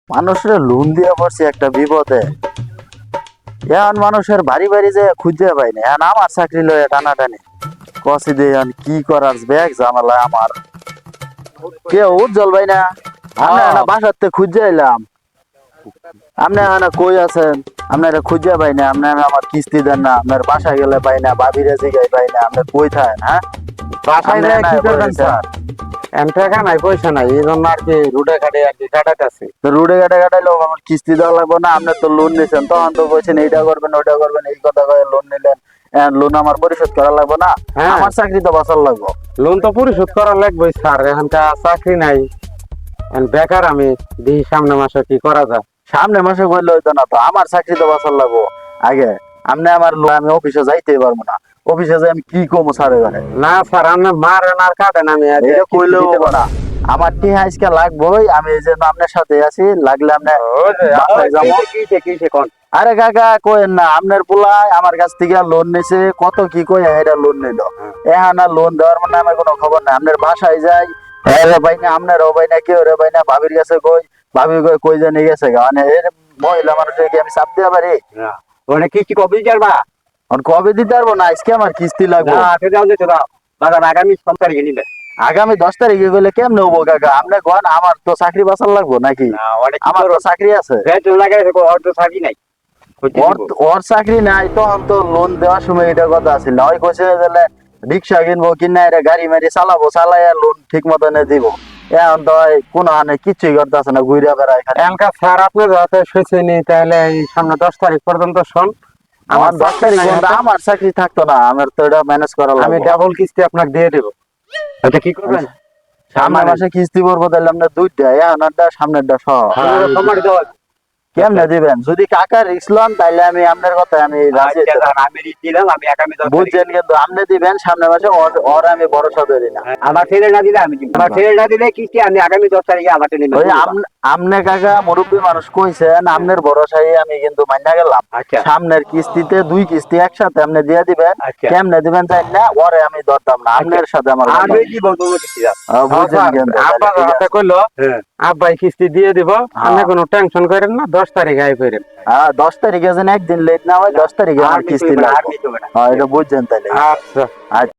মানুষের লোন দিয়ে পড়ছি একটা বিপদে। এখন মানুষের বাড়ি বাড়ি যে খুঁজে পাই না, এখন আমার চাকরি লয়ে টানাটানি কষি দিয়ে এখন কি করার ব্যাগ ঝামেলা আমার। কেউ উজ্জ্বল ভাই না, আমরা একটা বাসাতে খুঁজে এলাম। আপনি এখানে কই আছেন? আপনারা খুঁজে পাই না, আপনারা আমার কিস্তি দেন না, আপনার বাসায় গেলে পাই না, বাবিরে জিগাই পাই না, আপনি কই থাকেন? হ্যাঁ, বাসায় আপনি যায় না কি করবেন বলেছেন। স্যার? টাকা নাই, পয়সা নাই, এই জন্য আর কি রুডে ঘাটে আর কি কাটাতেছি। তো রোডে ঘাটে ঘাটাইলো আমার কিস্তি দেওয়া লাগবে না? আপনি তো লোন নিছেন, তখন তো বলছেন এইটা করবেন ওইটা করবেন, এই কথা কয়ে লোন নিলেন। লোন আমার পরিশোধ করা লাগবে না? হ্যাঁ। আমার চাকরি তো বাঁচার লাগবে। লোন তো পরিশোধ করা লাগবে স্যার, এখানকার চাকরি নাই, এখন বেকার আমি। দেখি সামনে মাসে কি করা যায়। সামনে মাসে করলে হইতো না তো, আমার চাকরি তো বাঁচার লাগবো আগে। আপনি আমার আমি অফিসে যাইতেই পারবো না, অফিসে যাই আমি কি কমো স্যার? এবারে না স্যার, আপনি মারেন আর কাটেন, আমি আর এটা কিস্তি কইলেও দিতে হবো না। আমার টিহা আজকে লাগবোই, আমি এই জন্য আপনার সাথে আছি, লাগলে আপনি বাসায় যাবো। কিসে কোন? আরে কাকা কোয়েন না, আপনার পোলায় আমার কাছ থেকে লোন নিছে, কত কি কই এটা লোন নিল। এখন আর লোন দেওয়ার মানে আমার কোনো খবর নাই। আপনার বাসায় যাই, রে ভাই না, আপনারও ভাই না, কেউ রে ভাই না, ভাবির কাছে কই, ভাবি কই কই জানি গেছে গা। মানে এর মহিলা মানুষের কি আমি চাপ দিয়ে পারি? ওখানে কিস্তি কবে যাবা? আর কবে দিতে পারবো না, আজকে আমার কিস্তি লাগবে। না, আগে যাও, যেতে দাও। বাজার আগামী 5 তারিখে নিবে। আগামী 10 তারিখে গেলে কেমনে হবো কাকা? আপনি কোন আমার তো চাকরি বাঁচার লাগবো নাকি? না, ওটা কি আমার তো করো? চাকরি আছে। বেতন লাগাই দেখো, ওর তো চাকরি নাই। ওর চাকরি নাই, তখন তো লোন দেওয়ার সময় এটা কথা আছিল। ওই কইছে যে রিক্সা কিনবো কিনা, এটা গাড়ি মারি চালাবো, চালাইয়া লোন ঠিক মতন দিব। এখন তো কোনো হানে কিছুই করতেছে না, ঘুরে বেড়ায় খালি। এলাকা স্যার, আপনি যাতে শুয়েছেনি, তাহলে এই সামনে 10 তারিখ পর্যন্ত শোন। আমার 10 তারিখ নাই পর্যন্ত হাতে। আমার চাকরি থাকতো না, আমার তো এটা ম্যানেজ করা আমি লাগবে। ডাবল কিস্তি আপনাকে দিয়ে দেবো। এটা কি করবেন? সামনের মাসে কিস্তি পড়বো, তাহলে আপনার দুইটা, এখনটা সামনেরটা সহ। সম্মানিত। কেমনে দিবেন? যদি কাকা রিক্স লন তাহলে আমি আপনার কথা আমি রাজি আচ্ছা আছি। স্যার, আমি রিট দিলাম, আমি আগামী 10 তারিখে। বুঝছেন, কিন্তু আপনি দিবেন সামনের মাসে, ওর আমি ভরসা ধরি না। আমার ছেলে না দিলে আমি দিব। আমার ছেলে না দিলে কিস্তি আমি আগামী 10 তারিখে আমার ছেলে ওই নেবো। আমনে কাকা মুরব্বী মানুষ কইছেন, আপনার ভরসায় আমি কিন্তু মাইনা গেলাম। আচ্ছা। সামনের কিস্তিতে 2 কিস্তি একসাথে আপনি দিয়ে দিবেন। আচ্ছা। কেমনে দিবেন তাই না, ওরে আমি ধরতাম না, আপনার সাথে আমার কথা। আমি দিব তোমার কিস্তি দাও। বুঝছেন কিন্তু? আব্বা হাতে কইলো, আব্বাই কিস্তি দিয়ে দিব, আপনি কোনো টেনশন করেন না, 10 তারিখে আই করেন। 10 তারিখে যেন একদিন লেট না হয়, 10 তারিখে আমার কিস্তি লাগবে। এটা বুঝছেন তাইলে? আচ্ছা।